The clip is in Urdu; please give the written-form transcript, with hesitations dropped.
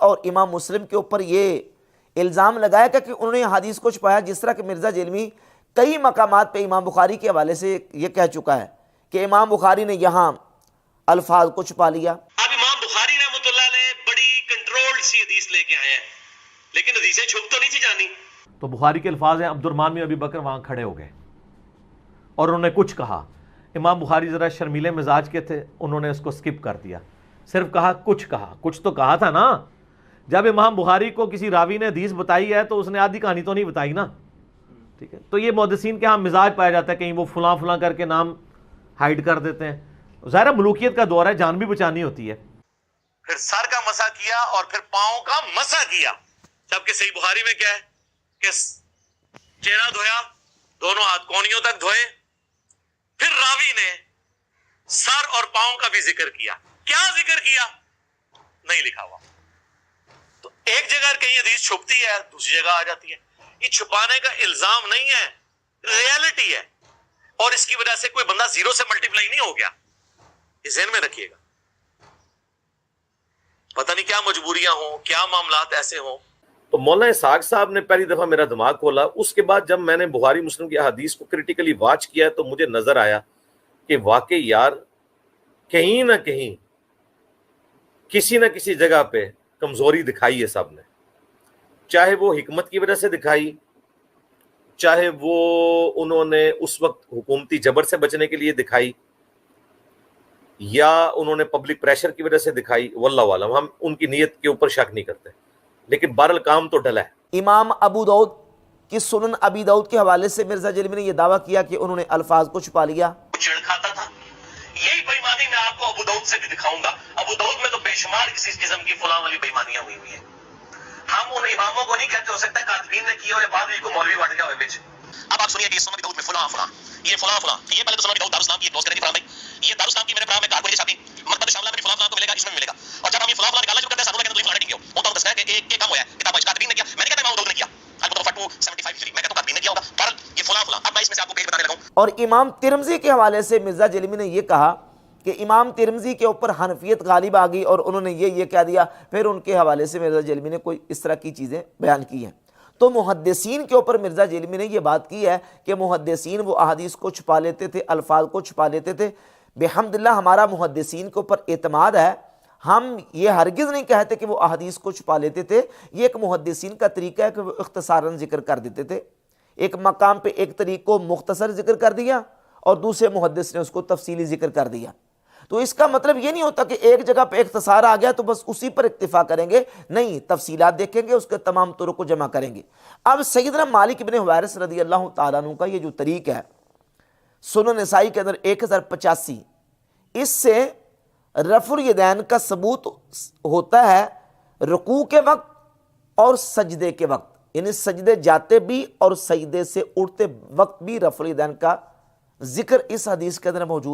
اور امام مسلم کے اوپر یہ الزام لگایا کہ انہوں نے حدیث کو چھپایا، جس طرح کہ مرزا جیلمی کئی مقامات پہ امام بخاری کے حوالے سے یہ کہہ چکا ہے کہ امام بخاری نے یہاں الفاظ کو چھپا لیا۔ اب امام بخاری رحمۃ اللہ نے بڑی کنٹرولڈ سی حدیث لے کے آئے ہیں، لیکن حدیثیں چھپ تو نہیں تھی جانی۔ تو بخاری کے الفاظ ہیں، عبد الرحمن بن ابی بکر وہاں کھڑے ہو گئے اور انہوں نے کچھ کہا۔ امام بخاری ذرا شرمیلے مزاج کے تھے، انہوں نے اس کو سکپ کر دیا، صرف کہا کچھ تو کہا تھا نا۔ جب امام بخاری کو کسی راوی نے حدیث بتائی ہے تو اس نے آدھی کہانی تو نہیں بتائی نا، ٹھیک ہے۔ تو یہ محدثین کے ہاں مزاج پایا جاتا ہے، کہیں وہ فلاں فلاں کر کے نام ہائیڈ کر دیتے ہیں۔ ظاہر ملوکیت کا دور ہے، جان بھی بچانی ہوتی ہے۔ پھر سر کا مسا کیا اور پھر پاؤں کا مسا کیا، جبکہ صحیح بخاری میں کیا ہے کہ چہرہ دھویا، دونوں ہاتھ کونیوں تک دھوئے، پھر راوی نے سر اور پاؤں کا بھی ذکر کیا۔ کیا ذکر کیا نہیں لکھا ہوا۔ تو ایک جگہ کہیں حدیث چھپتی ہے، دوسری جگہ آ جاتی ہے۔ یہ چھپانے کا الزام نہیں ہے، ریالٹی ہے، اور اس کی وجہ سے کوئی بندہ زیرو سے ملٹیپلائی نہیں ہو گیا، یہ ذہن میں رکھیے گا۔ پتہ نہیں کیا مجبوریاں ہوں، کیا معاملات ایسے ہوں۔ تو مولانا اسحاق صاحب نے پہلی دفعہ میرا دماغ کھولا۔ اس کے بعد جب میں نے بخاری مسلم کی احادیث کو کریٹیکلی واچ کیا تو مجھے نظر آیا کہ واقعی یار کہیں نہ کہیں کسی نہ کسی جگہ پہ کمزوری دکھائی ہے سب نے، چاہے وہ حکمت کی وجہ سے دکھائی، چاہے وہ انہوں نے اس وقت حکومتی جبر سے بچنے کے لیے دکھائی، یا انہوں نے پبلک پریشر کی وجہ سے دکھائی، واللہ عالم۔ ہم ان کی نیت کے اوپر شک نہیں کرتے، لیکن بہرحال کام تو ڈلا ہے۔ امام ابو داؤد کی سنن ابی داؤد کے حوالے سے مرزا جیلمی نے یہ دعویٰ کیا کہ انہوں نے الفاظ کو چھپا لیا۔ چڑ کھاتا تھا، یہی بےمانی میں آپ کو ابو داؤد سے بھی دکھاؤں گا۔ ابو داؤد میں تو بے شمار کسی قسم کی فلاں والی بےمانیاں ہوئی ہوئی ہیں۔ ہم ان اماموں کو نہیں کہتے، ہو سکتا ہے کاتبین نے کیا اور بعد میں کو مولوی بن گیا ہوئے بیچ۔ اب آپ سنیے کہ سنن ابی داؤد میں فلاں فلاں، یہ فلاں فلاں، یہ پہلے تو سنن ابی داؤد دارالاسلام کی ایک کلوز کریں گے فرام بھائی، یہ دارالاسلام کی میرے پرام میں کارگو چھاپی مکتبۃ شاملہ میں فلاں فلاں کو ملے گا، اس میں ملے گا، اور جب ہم یہ فلاں فلاں نکالنا شروع کرتے ہیں سانوں لگے تو فلاں نہیں کیا وہ تو ہم دستا ہے کہ ایک کام ہوا ہے کتاب کاتبین نے کیا، میں نہیں کہتا امام داؤد نے کیا، البتہ 275 ہجری میں کہتا ہوں کاتبین نے کیا ہوگا، پر یہ فلاں فلاں۔ اب میں اس میں سے آپ کو پیج بتانے لگا ہوں۔ اور امام ترمذی کے حوالے سے مرزا جیلمی نے یہ کہا کہ امام ترمذی کے اوپر حنفیت غالب آ گئی اور انہوں نے یہ کہہ دیا۔ پھر ان کے حوالے سے مرزا جیلمی نے کوئی اس طرح کی چیزیں بیان کی ہیں۔ تو محدثین کے اوپر مرزا جیلمی نے یہ بات کی ہے کہ محدثین وہ احادیث کو چھپا لیتے تھے، الفاظ کو چھپا لیتے تھے۔ بحمداللہ ہمارا محدثین کے اوپر اعتماد ہے، ہم یہ ہرگز نہیں کہتے کہ وہ احادیث کو چھپا لیتے تھے۔ یہ ایک محدثین کا طریقہ ہے کہ وہ اختصاراً ذکر کر دیتے تھے، ایک مقام پہ ایک طریق کو مختصر ذکر کر دیا اور دوسرے محدث نے اس کو تفصیلی ذکر کر دیا۔ تو اس کا مطلب یہ نہیں ہوتا کہ ایک جگہ پہ اختصار آ گیا تو بس اسی پر اکتفا کریں گے، نہیں، تفصیلات دیکھیں گے، اس کے تمام طرق کو جمع کریں گے۔ اب سیدنا مالک بن حویرث رضی اللہ تعالیٰ عنہ کا یہ جو طریق ہے سنن نسائی کے اندر 1085، اس سے رفع الیدین کا ثبوت ہوتا ہے رکوع کے وقت اور سجدے کے وقت، یعنی سجدے جاتے بھی اور سجدے سے اٹھتے وقت بھی رفع الیدین کا ذکر اس حدیث کے اندر موجود